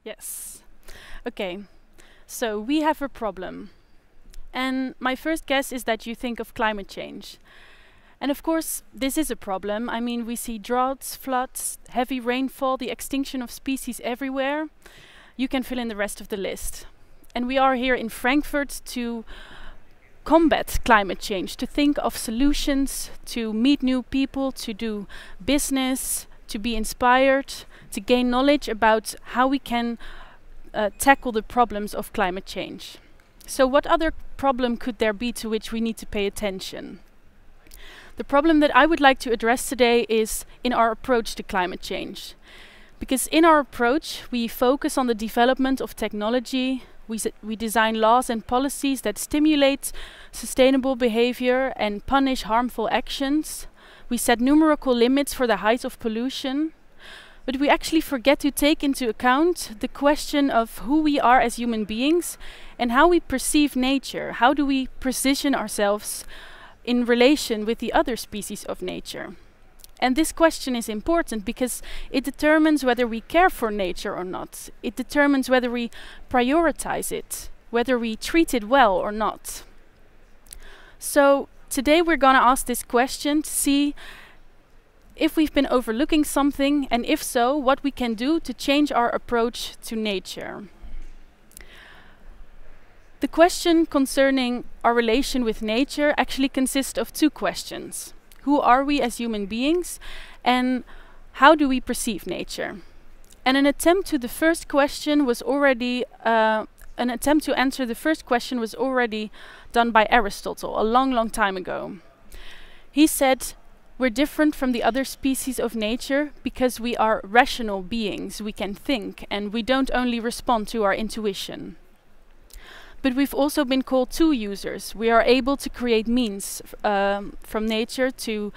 Yes. Okay. So we have a problem. And my first guess is that you think of climate change. And of course, this is a problem. I mean, we see droughts, floods, heavy rainfall, the extinction of species everywhere. You can fill in the rest of the list. And we are here in Frankfurt to combat climate change, to think of solutions, to meet new people, to do business, to be inspired, to gain knowledge about how we can tackle the problems of climate change. So what other problem could there be to which we need to pay attention? The problem that I would like to address today is in our approach to climate change. Because in our approach, we focus on the development of technology, we design laws and policies that stimulate sustainable behavior and punish harmful actions. We set numerical limits for the height of pollution. But we actually forget to take into account the question of who we are as human beings and how we perceive nature. How do we position ourselves in relation with the other species of nature? And this question is important because it determines whether we care for nature or not. It determines whether we prioritize it, whether we treat it well or not. So today we're going to ask this question to see if we've been overlooking something, and if so, what we can do to change our approach to nature. The question concerning our relation with nature actually consists of two questions. Who are we as human beings, and how do we perceive nature? And an attempt to answer the first question was already done by Aristotle a long time ago. He said, we're different from the other species of nature because we are rational beings. We can think, and we don't only respond to our intuition. But we've also been called tool users. We are able to create means from nature to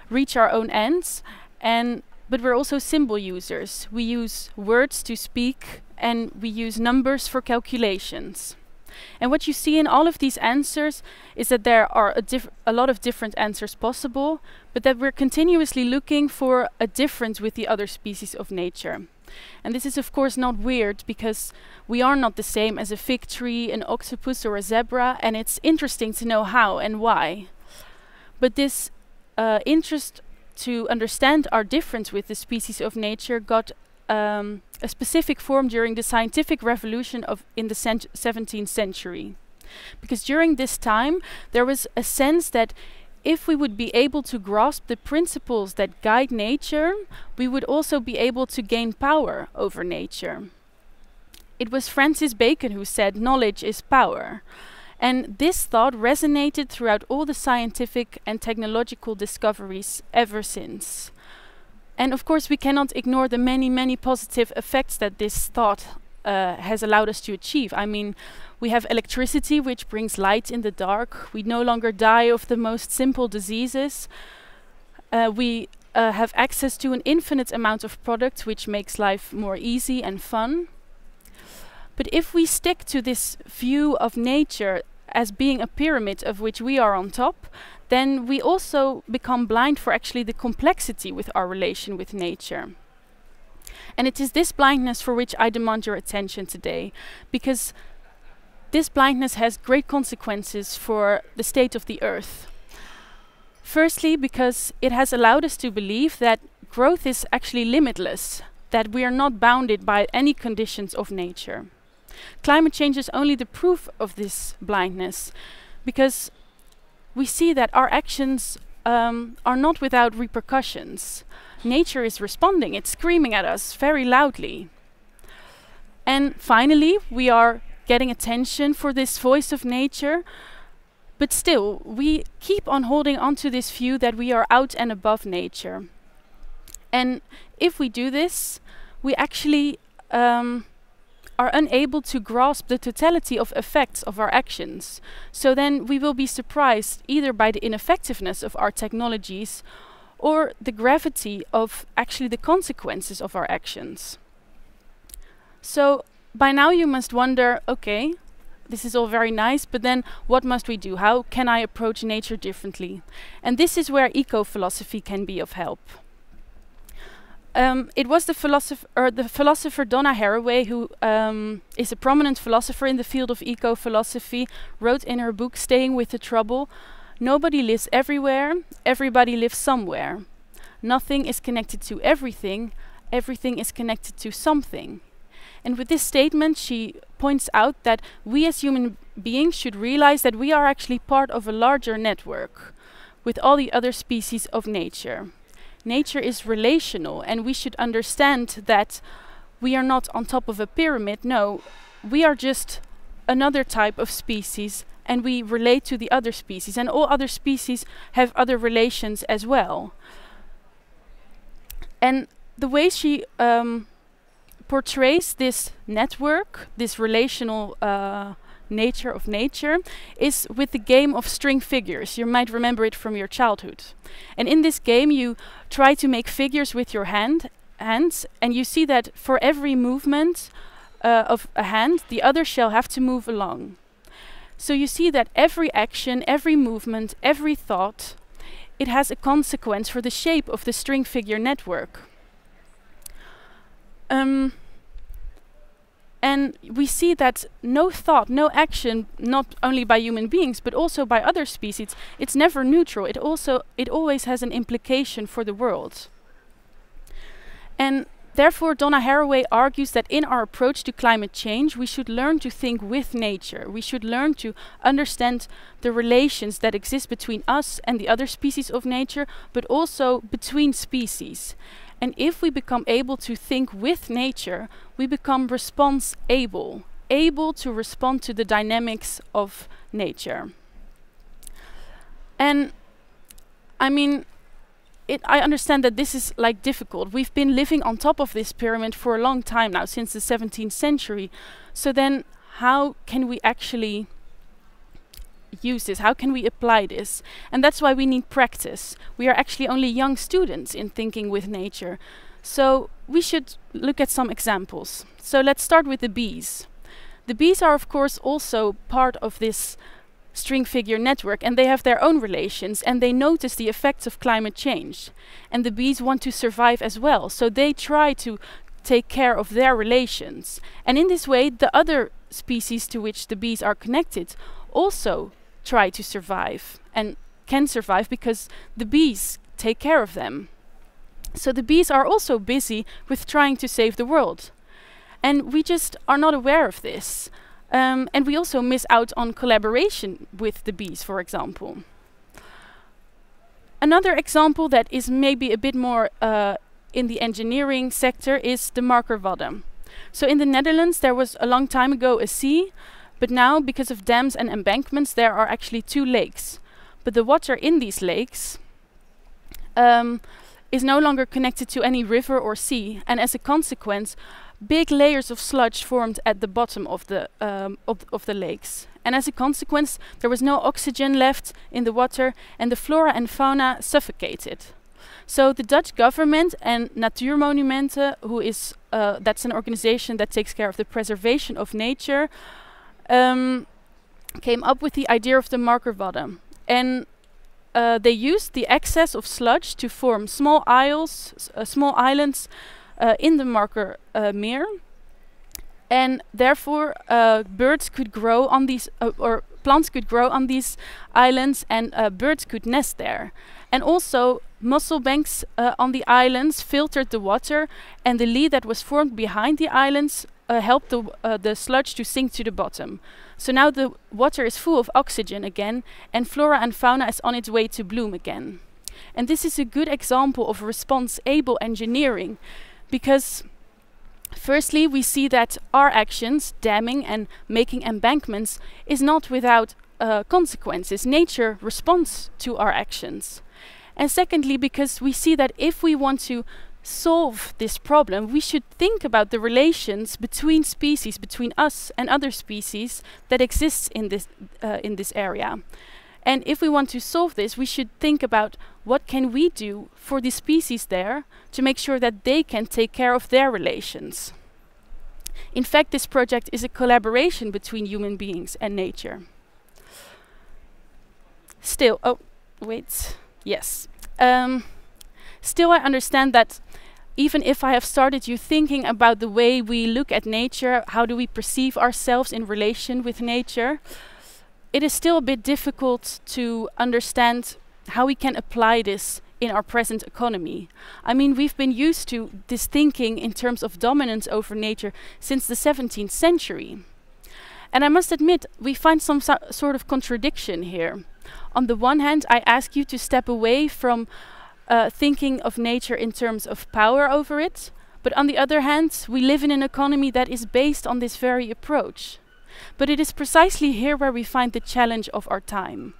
reach our own ends, but we're also symbol users. We use words to speak, and we use numbers for calculations. And what you see in all of these answers is that there are a lot of different answers possible, but that we're continuously looking for a difference with the other species of nature. And this is of course not weird, because we are not the same as a fig tree, an octopus or a zebra, and it's interesting to know how and why. But this interest to understand our difference with the species of nature got a specific form during the scientific revolution in the 17th century. Because during this time there was a sense that if we would be able to grasp the principles that guide nature, we would also be able to gain power over nature. It was Francis Bacon who said, "Knowledge is power." And this thought resonated throughout all the scientific and technological discoveries ever since. And of course we cannot ignore the many positive effects that this thought has allowed us to achieve. I mean, we have electricity, which brings light in the dark. We no longer die of the most simple diseases. We have access to an infinite amount of products, which makes life more easy and fun. But if we stick to this view of nature as being a pyramid of which we are on top, then we also become blind for actually the complexity with our relation with nature. And it is this blindness for which I demand your attention today, because this blindness has great consequences for the state of the earth. Firstly, because it has allowed us to believe that growth is actually limitless, that we are not bounded by any conditions of nature. Climate change is only the proof of this blindness, because we see that our actions are not without repercussions. Nature is responding, it's screaming at us very loudly. And finally, we are getting attention for this voice of nature, but still, we keep on holding on to this view that we are out and above nature. And if we do this, we actually are unable to grasp the totality of effects of our actions. So then we will be surprised either by the ineffectiveness of our technologies or the gravity of actually the consequences of our actions. So by now you must wonder, okay, this is all very nice, but then what must we do? How can I approach nature differently? And this is where eco-philosophy can be of help. it was the philosopher Donna Haraway, who is a prominent philosopher in the field of eco-philosophy, wrote in her book Staying with the Trouble, "Nobody lives everywhere, everybody lives somewhere. Nothing is connected to everything, everything is connected to something." And with this statement, she points out that we as human beings should realize that we are actually part of a larger network with all the other species of nature. Nature is relational, and we should understand that we are not on top of a pyramid. No, we are just another type of species, and we relate to the other species, and all other species have other relations as well. And the way she portrays this network, this relational nature of nature, is with the game of string figures. You might remember it from your childhood. And in this game you try to make figures with your hands, and you see that for every movement of a hand, the other shall have to move along. So you see that every action, every movement, every thought, it has a consequence for the shape of the string figure network. And we see that no thought, no action, not only by human beings, but also by other species, it's never neutral. It always has an implication for the world. And therefore, Donna Haraway argues that in our approach to climate change, we should learn to think with nature. We should learn to understand the relations that exist between us and the other species of nature, but also between species. And if we become able to think with nature, we become response-able, able to respond to the dynamics of nature. And I mean, I understand that this is like difficult. We've been living on top of this pyramid for a long time now, since the 17th century. So then how can we actually use this? How can we apply this? And that's why we need practice. We are actually only young students in thinking with nature. So we should look at some examples. So let's start with the bees. The bees are of course also part of this string figure network, and they have their own relations, and they notice the effects of climate change. And the bees want to survive as well, so they try to take care of their relations. And in this way, the other species to which the bees are connected also try to survive, and can survive because the bees take care of them. So the bees are also busy with trying to save the world. And we just are not aware of this. And we also miss out on collaboration with the bees, for example. Another example that is maybe a bit more in the engineering sector is the Markerwadde. So in the Netherlands there was a long time ago a sea, but now because of dams and embankments there are actually 2 lakes. But the water in these lakes is no longer connected to any river or sea, and as a consequence big layers of sludge formed at the bottom of the lakes. And as a consequence, there was no oxygen left in the water, and the flora and fauna suffocated. So the Dutch government and Natuurmonumenten, who is that's an organization that takes care of the preservation of nature, came up with the idea of the Markerwadde. And they used the excess of sludge to form small islands in the Markermeer, and therefore birds could grow on these, or plants could grow on these islands, and birds could nest there. And also mussel banks on the islands filtered the water, and the lee that was formed behind the islands helped the sludge to sink to the bottom. So now the water is full of oxygen again, and flora and fauna is on its way to bloom again. And this is a good example of response-able engineering, because firstly we see that our actions, damming and making embankments, is not without consequences. Nature responds to our actions. And secondly, because we see that if we want to solve this problem, we should think about the relations between species, between us and other species that exists in this area. And if we want to solve this, we should think about what can we do for the species there to make sure that they can take care of their relations. In fact, this project is a collaboration between human beings and nature. Still, oh, wait, yes. Still, I understand that even if I have started you thinking about the way we look at nature, how do we perceive ourselves in relation with nature, it is still a bit difficult to understand how we can apply this in our present economy. I mean, we've been used to this thinking in terms of dominance over nature since the 17th century. And I must admit, we find some sort of contradiction here. On the one hand, I ask you to step away from thinking of nature in terms of power over it, but on the other hand, we live in an economy that is based on this very approach. But it is precisely here where we find the challenge of our time.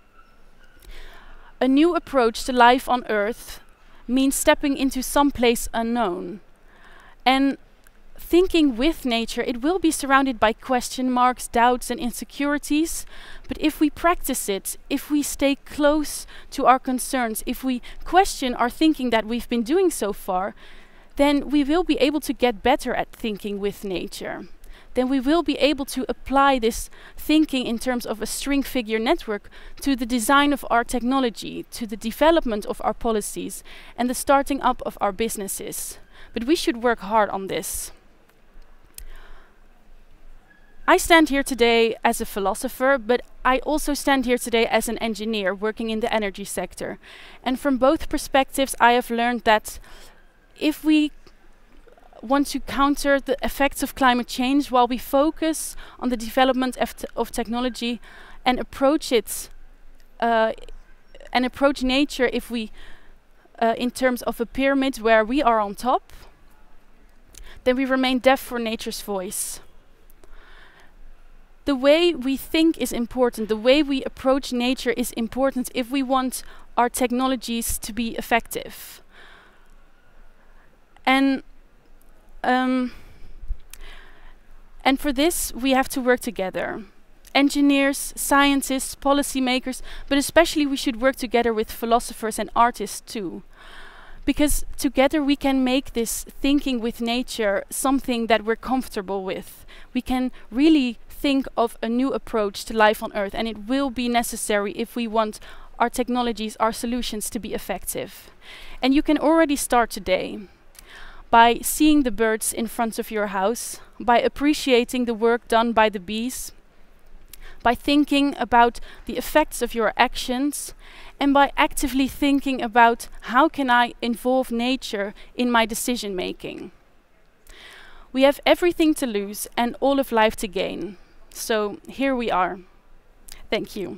A new approach to life on Earth means stepping into some place unknown. And thinking with nature, it will be surrounded by question marks, doubts and insecurities. But if we practice it, if we stay close to our concerns, if we question our thinking that we've been doing so far, then we will be able to get better at thinking with nature. Then we will be able to apply this thinking in terms of a string figure network to the design of our technology, to the development of our policies, and the starting up of our businesses. But we should work hard on this. I stand here today as a philosopher, but I also stand here today as an engineer working in the energy sector. And from both perspectives, I have learned that if we want to counter the effects of climate change while we focus on the development of technology and approach it and approach nature if we in terms of a pyramid where we are on top, then we remain deaf for nature's voice. The way we think is important, the way we approach nature is important if we want our technologies to be effective. And for this, we have to work together. Engineers, scientists, policymakers, but especially we should work together with philosophers and artists too. Because together we can make this thinking with nature something that we're comfortable with. We can really think of a new approach to life on Earth, and it will be necessary if we want our technologies, our solutions to be effective. And you can already start today by seeing the birds in front of your house, by appreciating the work done by the bees, by thinking about the effects of your actions, and by actively thinking about how can I involve nature in my decision making. We have everything to lose and all of life to gain. So here we are. Thank you.